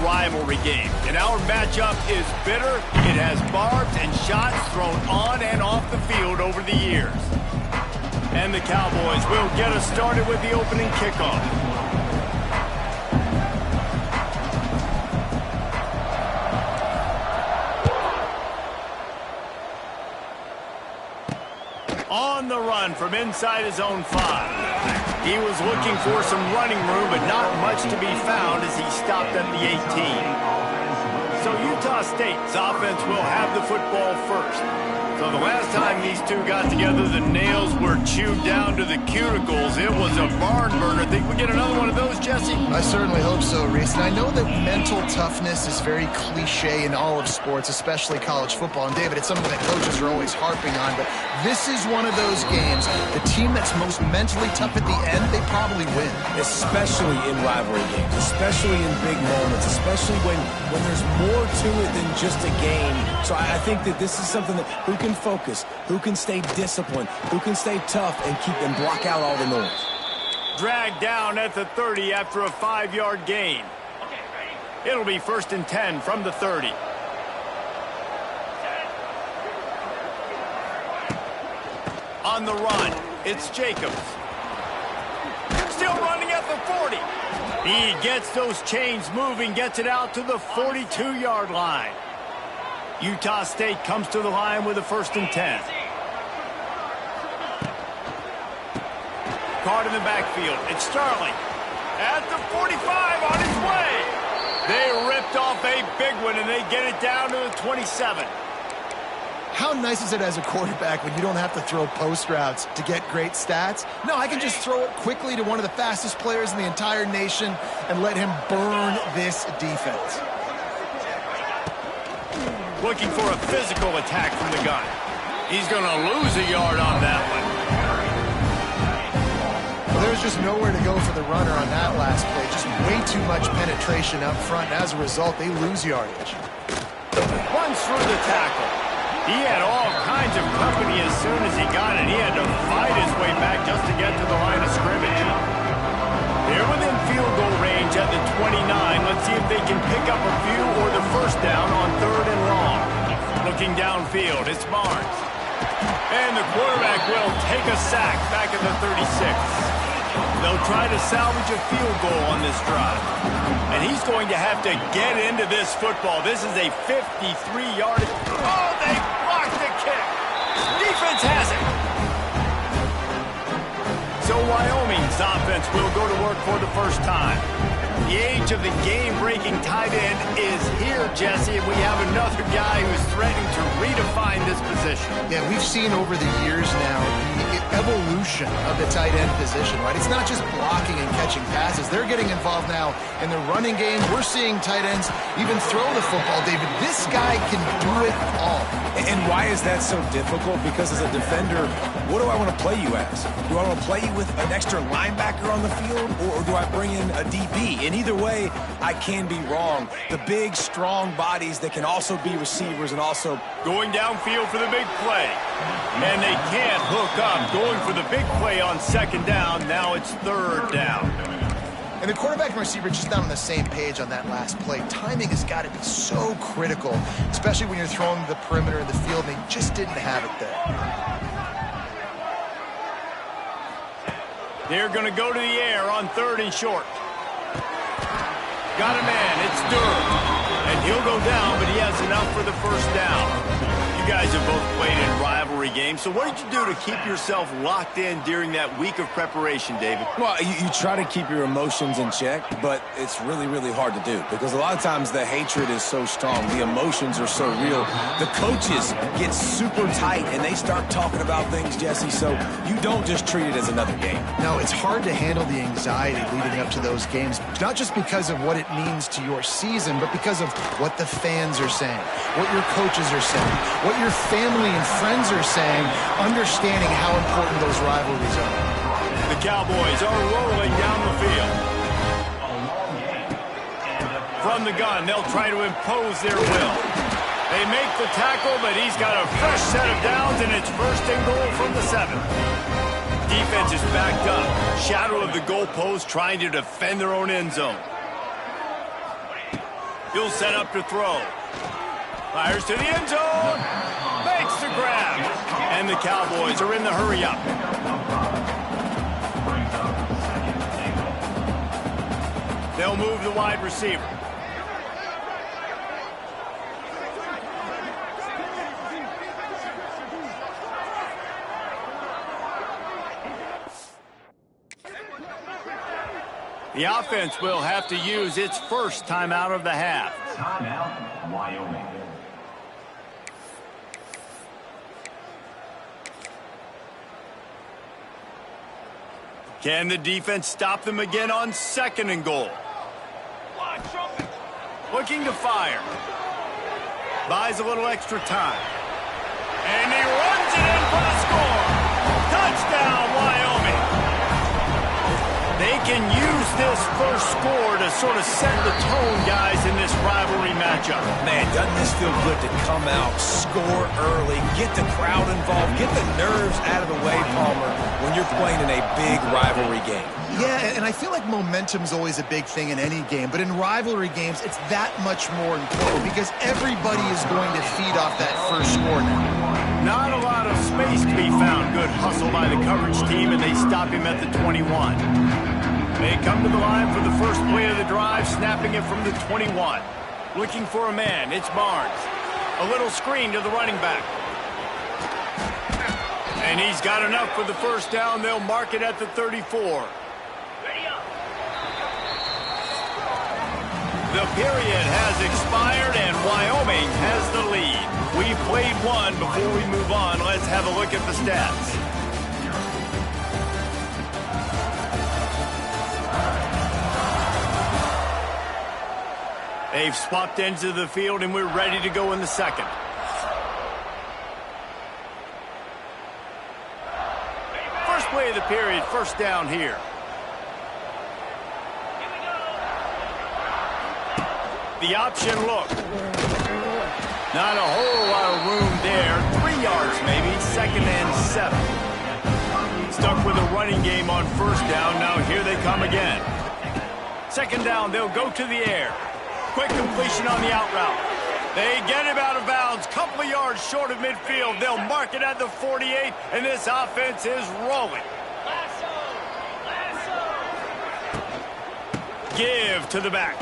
rivalry game, and our matchup is bitter. It has barbs and shots thrown on and off the field over the years. And the Cowboys will get us started with the opening kickoff. On the run from inside his own 5. He was looking for some running room, but not much to be found as he stopped at the 18. So Utah State's offense will have the football first. So the last time these two got together, the nails were chewed down to the cuticles. It was a barn burner. Think we get another one of those, Jesse? I certainly hope so, Reese. And I know that mental toughness is very cliche in all of sports, especially college football. And, David, it's something that coaches are always harping on. But this is one of those games. The team that's most mentally tough at the end, they probably win. Especially in rivalry games, especially in big moments, especially when there's more to it than just a game. So I think that this is something that who can focus, who can stay disciplined, who can stay tough and keep and block out all the noise. Dragged down at the 30 after a 5-yard gain. It'll be 1st and 10 from the 30. On the run, it's Jacobs. Still running at the 40. He gets those chains moving, gets it out to the 42-yard line. Utah State comes to the line with a 1st and 10. Caught in the backfield. It's Sterling. At the 45 on his way. They ripped off a big one, and they get it down to the 27. How nice is it as a quarterback when you don't have to throw post routes to get great stats? No, I can just throw it quickly to one of the fastest players in the entire nation and let him burn this defense. Looking for a physical attack from the gun. He's going to lose a yard on that one. Well, there's just nowhere to go for the runner on that last play. Just way too much penetration up front. And as a result, they lose yardage. Runs through the tackle. He had all kinds of company as soon as he got it. He had to fight his way back just to get to the line of scrimmage. They're within field goal range at the 29. Let's see if they can pick up a few or the 1st down on 3rd and long. Looking downfield, it's Barnes. And the quarterback will take a sack back at the 36. They'll try to salvage a field goal on this drive. And he's going to have to get into this football. This is a 53-yard. Oh, they blocked the kick. Defense has it. So Wyoming's offense will go to work for the first time. The age of the game-breaking tight end is here, Jesse, and we have another guy who's threatening to redefine this position. Yeah, we've seen over the years now the evolution of the tight end position, right? It's not just blocking and catching passes. They're getting involved now in the running game. We're seeing tight ends even throw the football, David. This guy can do it all. And why is that so difficult? Because as a defender, what do I want to play you as? Do I want to play you with an extra linebacker on the field, or do I bring in a DB? And either way, I can be wrong. The big, strong bodies that can also be receivers and also going downfield for the big play. And they can't hook up. Going for the big play on 2nd down. Now it's 3rd down. And the quarterback and receiver just not on the same page on that last play. Timing has got to be so critical, especially when you're throwing to the perimeter of the field, and they just didn't have it there. They're going to go to the air on 3rd and short. Got a man. It's Durham. And he'll go down, but he has enough for the 1st down. You guys have both played in rivalry games, so what did you do to keep yourself locked in during that week of preparation, David? Well, you try to keep your emotions in check, but it's really, really hard to do because a lot of times the hatred is so strong. The emotions are so real. The coaches get super tight, and they start talking about things, Jesse, so you don't just treat it as another game. No, it's hard to handle the anxiety leading up to those games, not just because of what it means to your season, but because of what the fans are saying, what your coaches are saying, what your family and friends are saying, understanding how important those rivalries are. The Cowboys are rolling down the field. From the gun, they'll try to impose their will. They make the tackle, but he's got a fresh set of downs, and it's 1st and goal from the 7. Defense is backed up. Shadow of the goalpost trying to defend their own end zone. He'll set up to throw. Fires to the end zone. Makes the grab. And the Cowboys are in the hurry-up. They'll move the wide receiver. The offense will have to use its first timeout of the half. Timeout, Wyoming. Can the defense stop them again on 2nd and goal? Looking to fire. Buys a little extra time. And he runs it in for the score. Touchdown, Wyoming. They can use this first score to sort of set the tone, guys, in this rivalry matchup. Man, doesn't this feel good to come out, score early, get the crowd involved, get the nerves out of the way, Palmer, when you're playing in a big rivalry game. Yeah, and I feel like momentum's always a big thing in any game, but in rivalry games, it's that much more important because everybody is going to feed off that first score now. Not a lot of space to be found. Good hustle by the coverage team, and they stop him at the 21. They come to the line for the first play of the drive, snapping it from the 21. Looking for a man. It's Barnes. A little screen to the running back. And he's got enough for the first down. They'll mark it at the 34. The period has expired, and Wyoming has the lead. We've played one. Before we move on, let's have a look at the stats. They've swapped ends of the field, and we're ready to go in the second. First play of the period, first down here. The option look. Not a whole lot of room there. 3 yards maybe, 2nd and 7. Stuck with a running game on first down. Now here they come again. 2nd down, they'll go to the air. Quick completion on the out route. They get him out of bounds. Couple of yards short of midfield. They'll mark it at the 48, and this offense is rolling. Give to the back.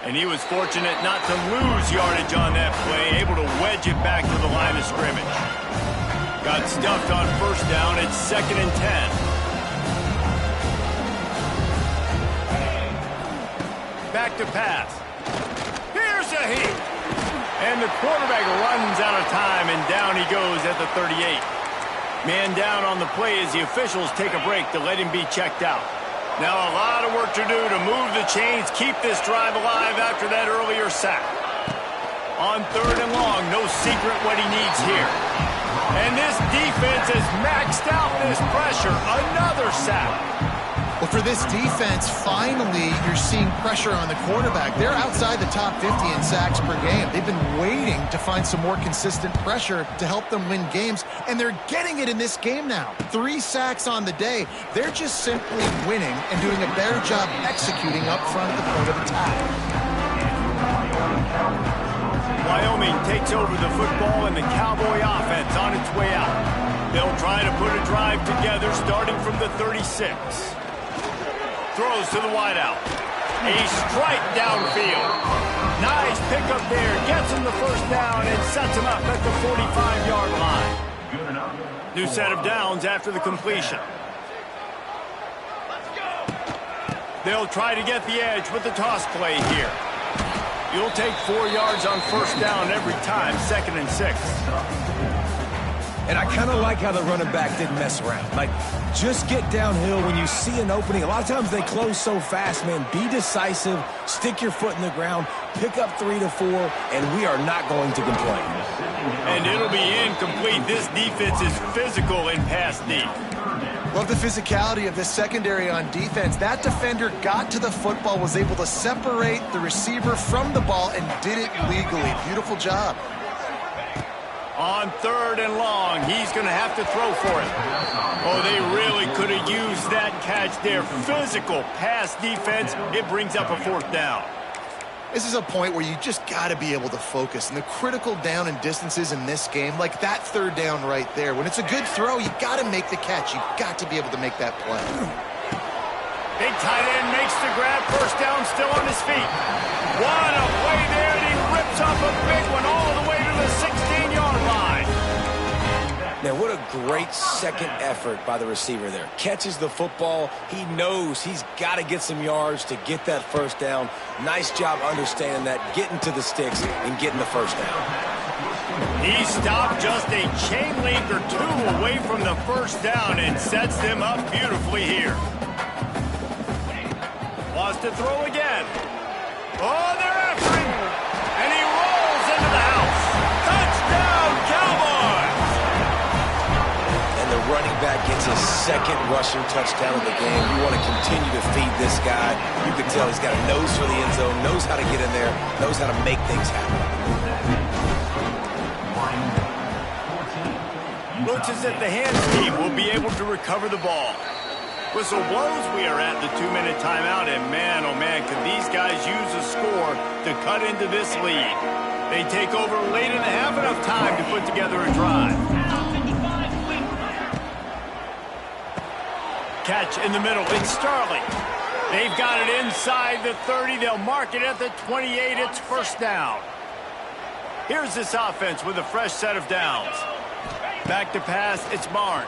And he was fortunate not to lose yardage on that play, able to wedge it back to the line of scrimmage. Got stuffed on first down. It's 2nd and 10. Back to pass. Here's a heat. And the quarterback runs out of time, and down he goes at the 38. Man down on the play as the officials take a break to let him be checked out. Now a lot of work to do to move the chains, keep this drive alive after that earlier sack. On 3rd and long, no secret what he needs here. And this defense has maxed out this pressure. Another sack. Well, for this defense, finally, you're seeing pressure on the quarterback. They're outside the top 50 in sacks per game. They've been waiting to find some more consistent pressure to help them win games, and they're getting it in this game now. 3 sacks on the day. They're just simply winning and doing a better job executing up front at the point of attack. Wyoming takes over the football, and the Cowboy offense on its way out. They'll try to put a drive together starting from the 36. Throws to the wideout. A strike downfield. Nice pickup there. Gets him the first down and sets him up at the 45-yard line. New set of downs after the completion. They'll try to get the edge with the toss play here. You'll take 4 yards on first down every time, 2nd and 6. And I kind of like how the running back didn't mess around. Like, just get downhill when you see an opening. A lot of times they close so fast, man. Be decisive, stick your foot in the ground, pick up 3 to 4, and we are not going to complain. And it'll be incomplete. This defense is physical in pass deep. Love the physicality of this secondary on defense. That defender got to the football, was able to separate the receiver from the ball, and did it legally. Beautiful job. On 3rd and long, he's going to have to throw for it. Oh, they really could have used that catch there. Physical pass defense. It brings up a 4th down. This is a point where you just got to be able to focus. And the critical down and distances in this game, like that third down right there, when it's a good throw, you got to make the catch. You got to be able to make that play. Big tight end makes the grab. First down, still on his feet. What a play there, and he rips up a big one all the way to the 16-yard line. Now, what a great second effort by the receiver there. Catches the football. He knows he's got to get some yards to get that first down. Nice job understanding that, getting to the sticks and getting the first down. He stopped just a chain link or two away from the first down and sets them up beautifully here. Wants to throw again. Oh, they're after him. And he rolls into the house. Touchdown, Cowboys! The running back gets his second rushing touchdown of the game. You want to continue to feed this guy. You can tell he's got a nose for the end zone, knows how to get in there, knows how to make things happen. Looks as if the hands team will be able to recover the ball. Whistle blows, we are at the 2-minute timeout, and man, oh man, can these guys use a score to cut into this lead. They take over late in the half, enough time to put together a drive. Catch in the middle, it's Starling. They've got it inside the 30. They'll mark it at the 28. It's first down. Here's this offense with a fresh set of downs. Back to pass, it's Barnes.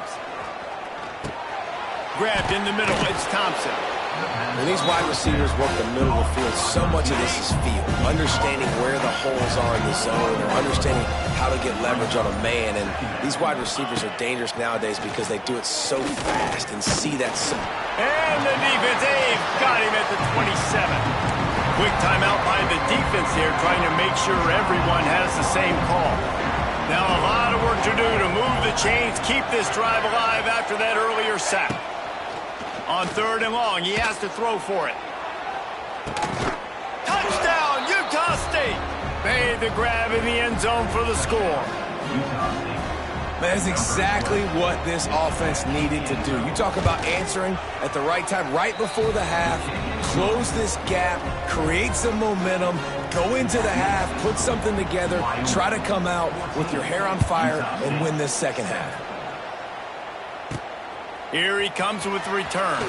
Grabbed in the middle, it's Thompson. When these wide receivers work the middle of the field, so much of this is feel. Understanding where the holes are in the zone, or understanding how to get leverage on a man. And these wide receivers are dangerous nowadays because they do it so fast and see that. And the defense, they've got him at the 27. Quick timeout by the defense here, trying to make sure everyone has the same call. Now a lot of work to do to move the chains, keep this drive alive after that earlier sack. On third and long, he has to throw for it. Touchdown, Utah State! Made the grab in the end zone for the score. That's exactly what this offense needed to do. You talk about answering at the right time, right before the half, close this gap, create some momentum, go into the half, put something together, try to come out with your hair on fire and win this second half. Here he comes with the return.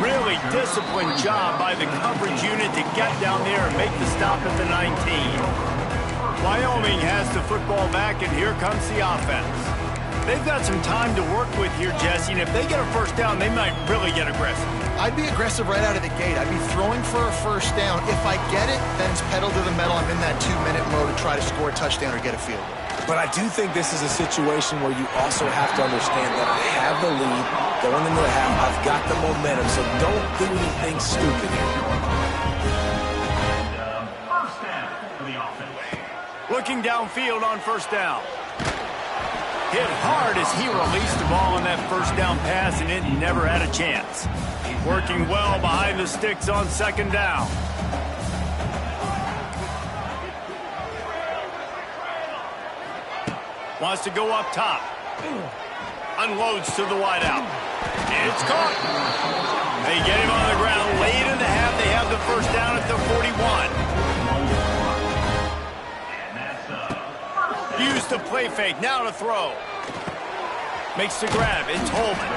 Really disciplined job by the coverage unit to get down there and make the stop at the 19. Wyoming has the football back, and here comes the offense. They've got some time to work with here, Jesse, and if they get a first down, they might really get aggressive. I'd be aggressive right out of the gate. I'd be throwing for a first down. If I get it, then it's pedal to the metal. I'm in that 2-minute mode to try to score a touchdown or get a field goal. But I do think this is a situation where you also have to understand that I have the lead going into the half. I've got the momentum, so don't do anything stupid here. First down for the offense. Looking downfield on first down. Hit hard as he released the ball on that first down pass, and it never had a chance. Working well behind the sticks on second down. Wants to go up top. Unloads to the wideout. It's caught. They get him on the ground. Late in the half, they have the first down at the 41. Use the play fake. Now to throw. Makes the grab. It's Holman.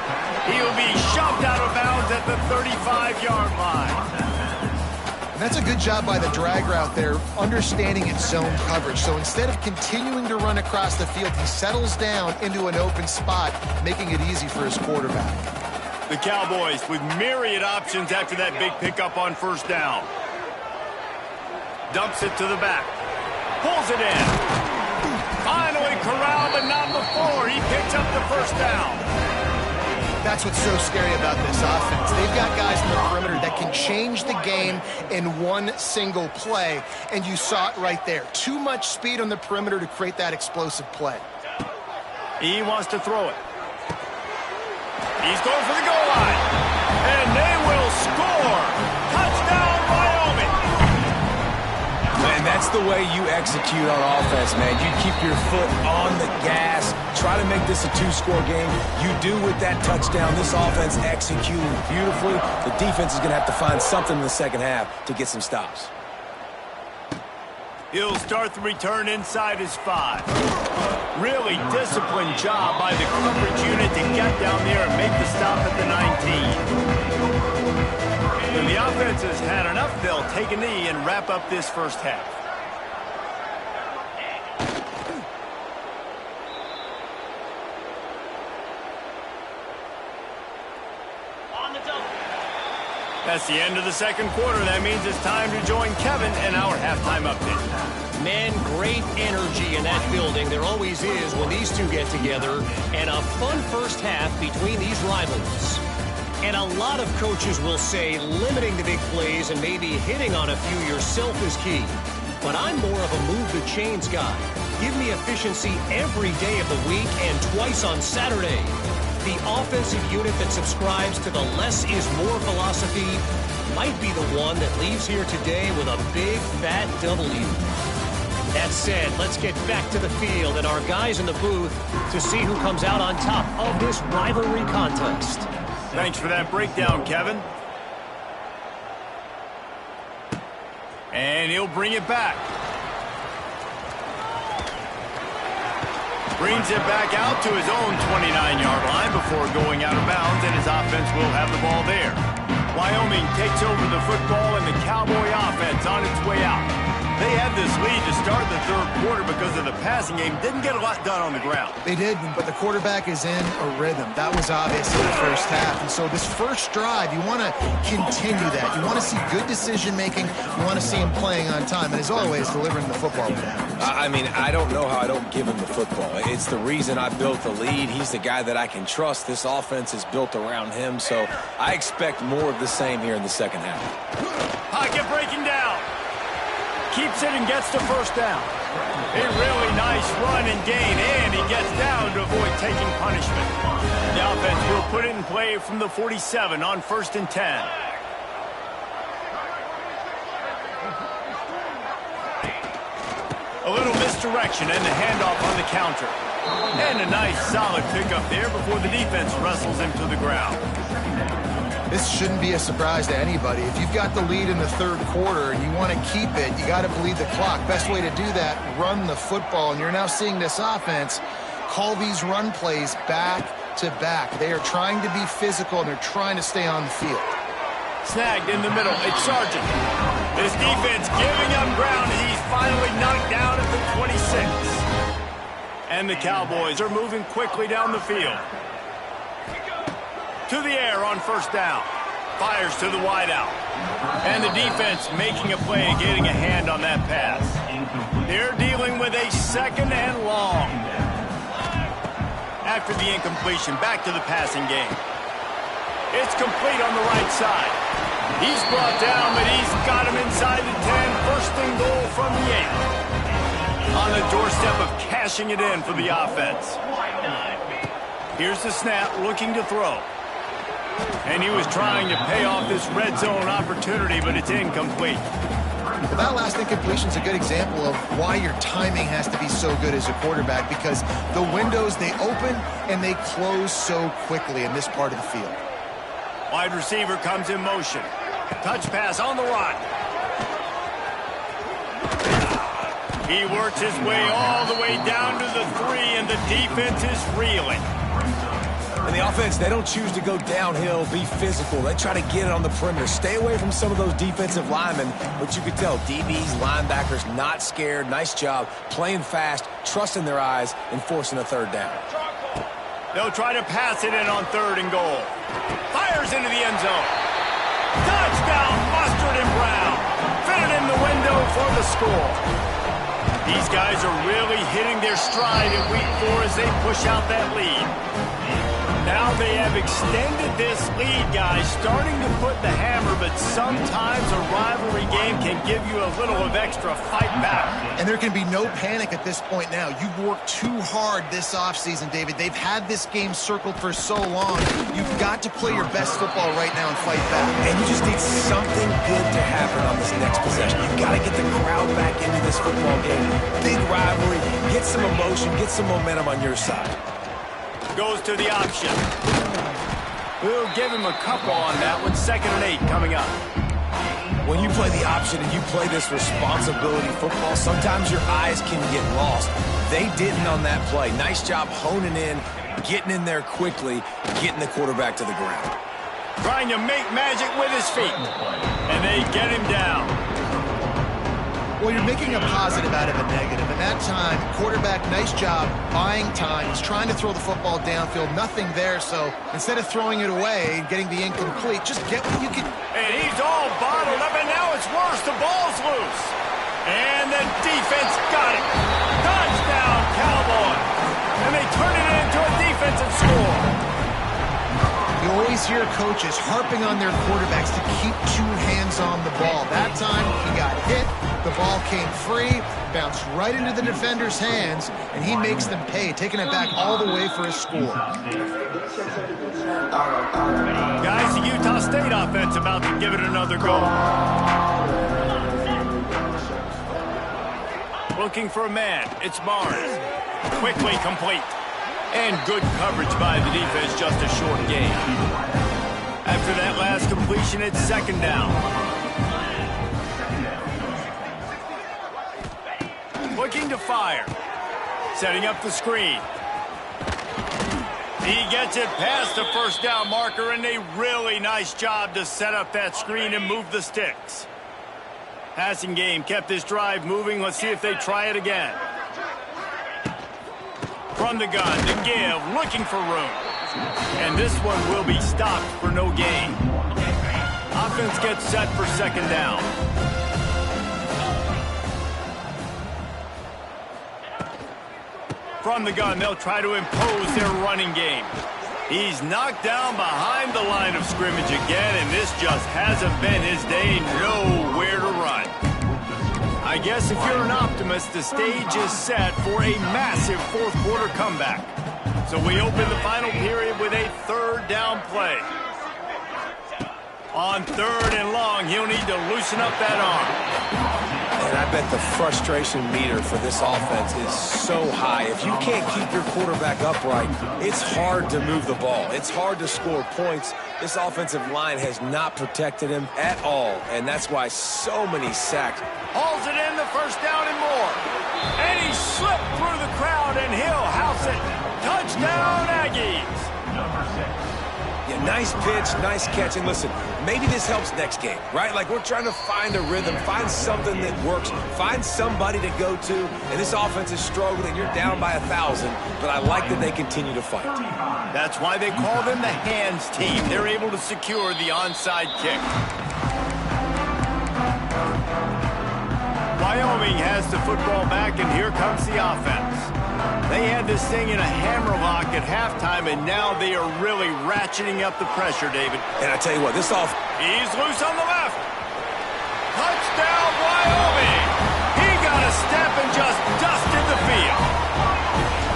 He'll be shoved out of bounds at the 35-yard line. That's a good job by the drag route there, understanding its zone coverage. So instead of continuing to run across the field, he settles down into an open spot, making it easy for his quarterback. The Cowboys with myriad options after that big pickup on first down. Dumps it to the back. Pulls it in. Finally corralled, but not before. He picks up the first down. That's what's so scary about this offense. They've got guys in the perimeter that can change the game in one single play, and you saw it right there. Too much speed on the perimeter to create that explosive play. He wants to throw it. He's going for the goal line, and they will score. Touchdown, Wyoming. And that That's the way you execute on offense, man. You keep your foot on the gas. Try to make this a two-score game. You do with that touchdown. This offense executing beautifully. The defense is going to have to find something in the second half to get some stops. He'll start the return inside his 5. Really disciplined job by the coverage unit to get down there and make the stop at the 19. When the offense has had enough, they'll take a knee and wrap up this first half. That's the end of the second quarter. That means it's time to join Kevin in our halftime update. Man, great energy in that building. There always is when these two get together. And a fun first half between these rivals. And a lot of coaches will say limiting the big plays and maybe hitting on a few yourself is key. But I'm more of a move the chains guy. Give me efficiency every day of the week and twice on Saturday. The offensive unit that subscribes to the less is more philosophy might be the one that leaves here today with a big fat W. That said, let's get back to the field and our guys in the booth to see who comes out on top of this rivalry contest. Thanks for that breakdown, Kevin. And he'll bring it back. Brings it back out to his own 29-yard line before going out of bounds, and his offense will have the ball there. Wyoming takes over the football, and the Cowboy offense on its way out. They had this lead to start the third quarter because of the passing game. Didn't get a lot done on the ground. They did, but the quarterback is in a rhythm. That was obvious in the first half. And so this first drive, you want to continue that. You want to see good decision-making. You want to see him playing on time. And as always, delivering the football when it happens. I mean, I don't know how I don't give him the football. It's the reason I built the lead. He's the guy that I can trust. This offense is built around him. So I expect more of the same here in the second half. Pocket breaking down. Keeps it and gets the first down. A really nice run and gain, and he gets down to avoid taking punishment. The offense will put it in play from the 47 on 1st and 10. A little misdirection and the handoff on the counter. And a nice solid pickup there before the defense wrestles him to the ground. This shouldn't be a surprise to anybody. If you've got the lead in the third quarter and you want to keep it, you got to bleed the clock. Best way to do that, run the football. And you're now seeing this offense call these run plays back to back. They are trying to be physical, and they're trying to stay on the field. Snagged in the middle. It's Sargent. This defense giving up ground as he's finally knocked down at the 26. And the Cowboys are moving quickly down the field. To the air on 1st down. Fires to the wideout. And the defense making a play and getting a hand on that pass. They're dealing with a 2nd and long. After the incompletion, back to the passing game. It's complete on the right side. He's brought down, but he's got him inside the 10. 1st and goal from the 8. On the doorstep of cashing it in for the offense. Here's the snap, looking to throw. And he was trying to pay off this red zone opportunity, but it's incomplete. Well, that last incompletion is a good example of why your timing has to be so good as a quarterback, because the windows, they open and they close so quickly in this part of the field. Wide receiver comes in motion. Touch pass on the run. He works his way all the way down to the 3, and the defense is reeling. And the offense, they don't choose to go downhill, be physical. They try to get it on the perimeter. Stay away from some of those defensive linemen. But you can tell, DBs, linebackers, not scared. Nice job playing fast, trusting their eyes, and forcing a 3rd down. They'll try to pass it in on 3rd and goal. Fires into the end zone. Touchdown, Mustard and Brown. Fitted in the window for the score. These guys are really hitting their stride in week 4 as they push out that lead. Now they have extended this lead, guys, starting to put the hammer, but sometimes a rivalry game game can give you a little of extra fight back. And there can be no panic at this point now. You've worked too hard this offseason, David. They've had this game circled for so long. You've got to play your best football right now and fight back. And you just need something good to happen on this next possession. You've got to get the crowd back into this football game. Big rivalry. Get some emotion. Get some momentum on your side. Goes to the option. We'll give him a couple on that one. 2nd and 8 coming up. When you play the option and you play this responsibility football, sometimes your eyes can get lost. They didn't on that play. Nice job honing in, getting in there quickly, getting the quarterback to the ground. Trying to make magic with his feet. And they get him down. Well, you're making a positive out of a negative. And that time, quarterback, nice job buying time. He's trying to throw the football downfield. Nothing there, so instead of throwing it away and getting the incomplete, just get what you can. And he's all bottled up, and now it's worse. The ball's loose. And the defense got it. Touchdown, Cowboys. And they turn it into a defensive score. You always hear coaches harping on their quarterbacks to keep 2 hands on the ball. That time, he got hit. The ball came free, bounced right into the defender's hands, and he makes them pay, taking it back all the way for a score. Guys, the Utah State offense about to give it another go. Looking for a man. It's Barnes. Quickly complete. And good coverage by the defense, just a short gain. After that last completion, it's 2nd down. Looking to fire. Setting up the screen. He gets it past the 1st down marker, and a really nice job to set up that screen and move the sticks. Passing game kept this drive moving. Let's see if they try it again. From the gun to give, looking for room. And this one will be stopped for no gain. Offense gets set for 2nd down. From the gun, they'll try to impose their running game. He's knocked down behind the line of scrimmage again, and this just hasn't been his day. Nowhere to run. I guess if you're an optimist, the stage is set for a massive 4th quarter comeback. So we open the final period with a 3rd down play. On 3rd and long, he'll need to loosen up that arm. And I bet the frustration meter for this offense is so high. If you can't keep your quarterback upright, it's hard to move the ball. It's hard to score points. This offensive line has not protected him at all, and that's why so many sacks. Hauls it in, the 1st down and more. And he slipped through the crowd, and he'll house it. Touchdown, Aggies. Yeah, nice pitch, nice catch. And listen, maybe this helps next game, right? Like, we're trying to find a rhythm, find something that works, find somebody to go to. And this offense is struggling. You're down by 1,000, but I like that they continue to fight. That's why they call them the hands team. They're able to secure the onside kick. Wyoming has the football back, and here comes the offense. They had this thing in a hammerlock at halftime, and now they are really ratcheting up the pressure, David. And I tell you what, this He's loose on the left. Touchdown, Wyoming. He got a step and just dusted the field.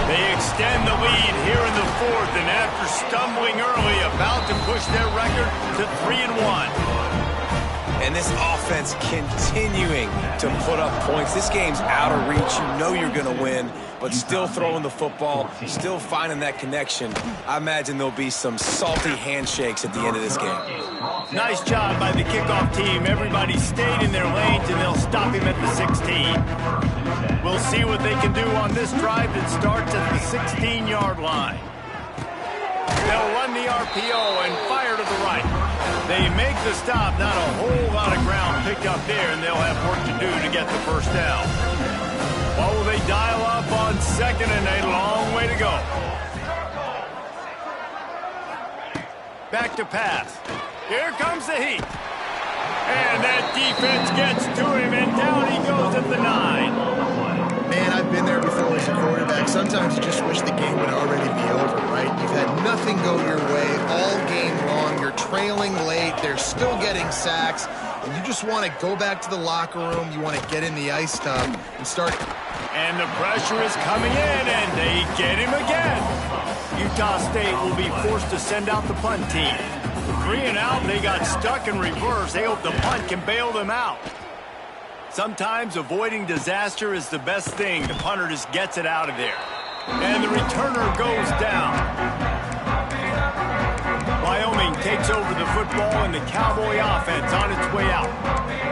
They extend the lead here in the 4th, and after stumbling early, about to push their record to 3-1. And this offense continuing to put up points. This game's out of reach. You know you're going to win, but still throwing the football, still finding that connection. I imagine there'll be some salty handshakes at the end of this game. Nice job by the kickoff team. Everybody stayed in their lanes, and they'll stop him at the 16. We'll see what they can do on this drive that starts at the 16-yard line. They'll run the RPO and fire to the right. They make the stop, not a whole lot of ground picked up there, and they'll have work to do to get the 1st down. What will they dial up on 2nd and 8? Long way to go. Back to pass. Here comes the heat. And that defense gets to him, and down he goes at the 9. Man, I've been there before as a quarterback. Sometimes you just wish the game would already be over, right? You've had nothing go your way all game long. You're trailing late. They're still getting sacks. and you just want to go back to the locker room. You want to get in the ice tub and start. And the pressure is coming in, and they get him again. Utah State will be forced to send out the punt team. 3 and out, they got stuck in reverse. They hope the punt can bail them out. Sometimes avoiding disaster is the best thing. The punter just gets it out of there. And the returner goes down. Wyoming takes over the football, and the Cowboy offense on its way out.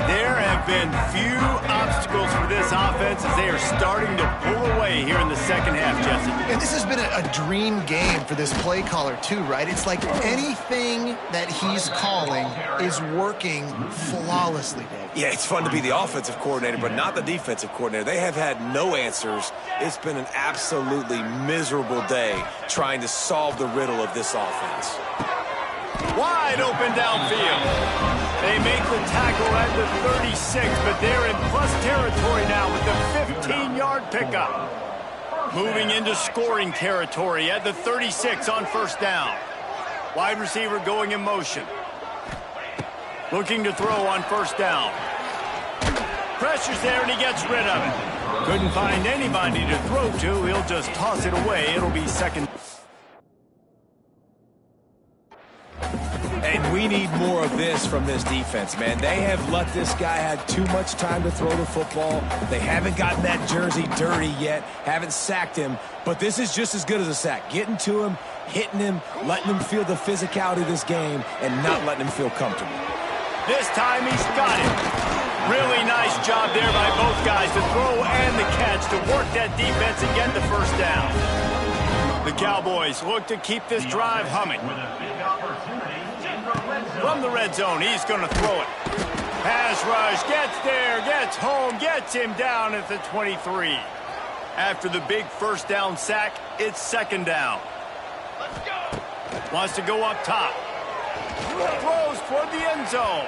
There have been few obstacles for this offense as they are starting to pull away here in the second half, Jesse. And this has been a dream game for this play caller, too, right? It's like anything that he's calling is working flawlessly, Dave. Yeah, it's fun to be the offensive coordinator, but not the defensive coordinator. They have had no answers. It's been an absolutely miserable day trying to solve the riddle of this offense. Wide open downfield. They make the tackle at the 36, but they're in plus territory now with the 15-yard pickup. Moving into scoring territory at the 36 on first down. Wide receiver going in motion. Looking to throw on first down. Pressure's there, and he gets rid of it. Couldn't find anybody to throw to. He'll just toss it away. It'll be second. And we need more of this from this defense, man. They have let this guy have too much time to throw the football. They haven't gotten that jersey dirty yet, haven't sacked him. But this is just as good as a sack. Getting to him, hitting him, letting him feel the physicality of this game, and not letting him feel comfortable. This time he's got it. Really nice job there by both guys to throw and the catch to work that defense and get the first down. The Cowboys look to keep this drive humming. From the red zone, he's going to throw it. Pass rush, gets there, gets home, gets him down at the 23. After the big first down sack, it's second down. Let's go. Wants to go up top. Throws toward the end zone.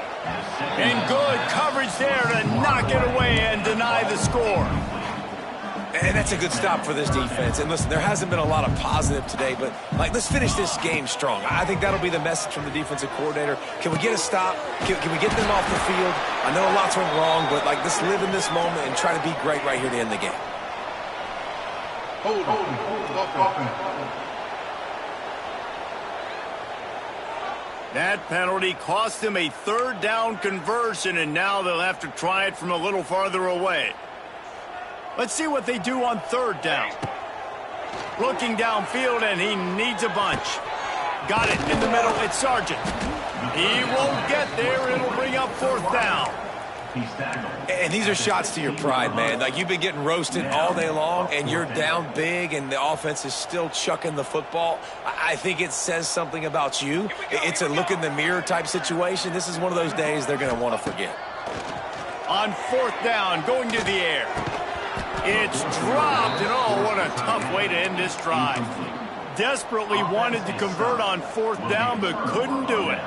And good coverage there to knock it away and deny the score. And that's a good stop for this defense. And listen, there hasn't been a lot of positive today, but let's finish this game strong. I think that'll be the message from the defensive coordinator. Can we get a stop? Can we get them off the field? I know lots went wrong, but let's live in this moment and try to be great right here to end the game. Hold. That penalty cost them a third down conversion, and now they'll have to try it from a little farther away. Let's see what they do on third down. Looking downfield, and he needs a bunch. Got it in the middle. It's Sargent. He won't get there. It'll bring up fourth down. And these are shots to your pride, man. You've been getting roasted all day long, and you're down big, and the offense is still chucking the football. I think it says something about you. It's a look in the mirror type situation. This is one of those days they're going to want to forget. On fourth down, going to the air. It's dropped, and oh, what a tough way to end this drive. Desperately wanted to convert on fourth down, but couldn't do it.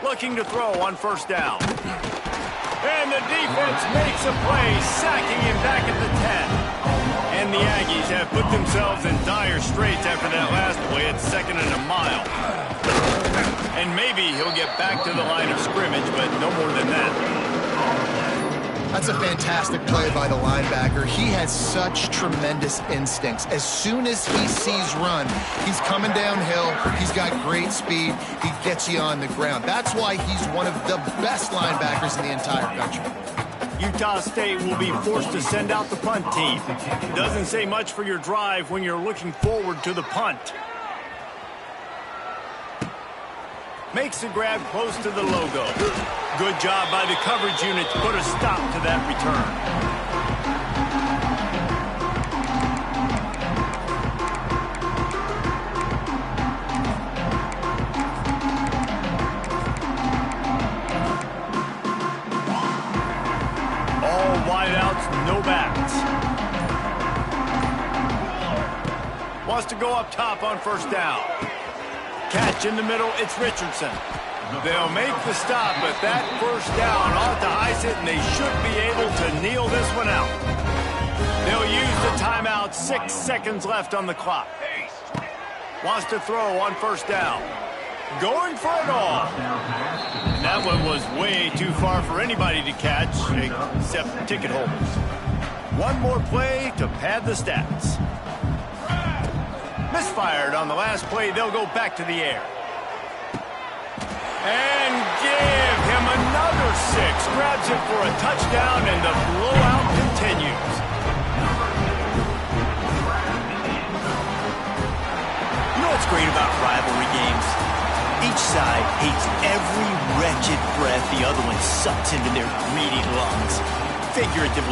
Looking to throw on first down. And the defense makes a play, sacking him back at the 10. And the Aggies have put themselves in dire straits after that last play at 2nd and a mile. And maybe he'll get back to the line of scrimmage, but no more than that. That's a fantastic play by the linebacker. He has such tremendous instincts. As soon as he sees run, he's coming downhill. He's got great speed. He gets you on the ground. That's why he's one of the best linebackers in the entire country. Utah State will be forced to send out the punt team. Doesn't say much for your drive when you're looking forward to the punt. Makes the grab close to the logo. Good job by the coverage unit to put a stop to that return. All wideouts, no backs. Wants to go up top on first down. Catch in the middle, it's Richardson. They'll make the stop, but that first down ought to ice it, and they should be able to kneel this one out. They'll use the timeout, 6 seconds left on the clock. Wants to throw on first down. going for it all. And that one was way too far for anybody to catch, except ticket holders. One more play to pad the stats. Misfired on the last play. They'll go back to the air. And give him another 6. Grabs it for a touchdown, and the blowout continues. You know what's great about rivalry games? Each side hates every wretched breath the other one sucks into their greedy lungs. Figuratively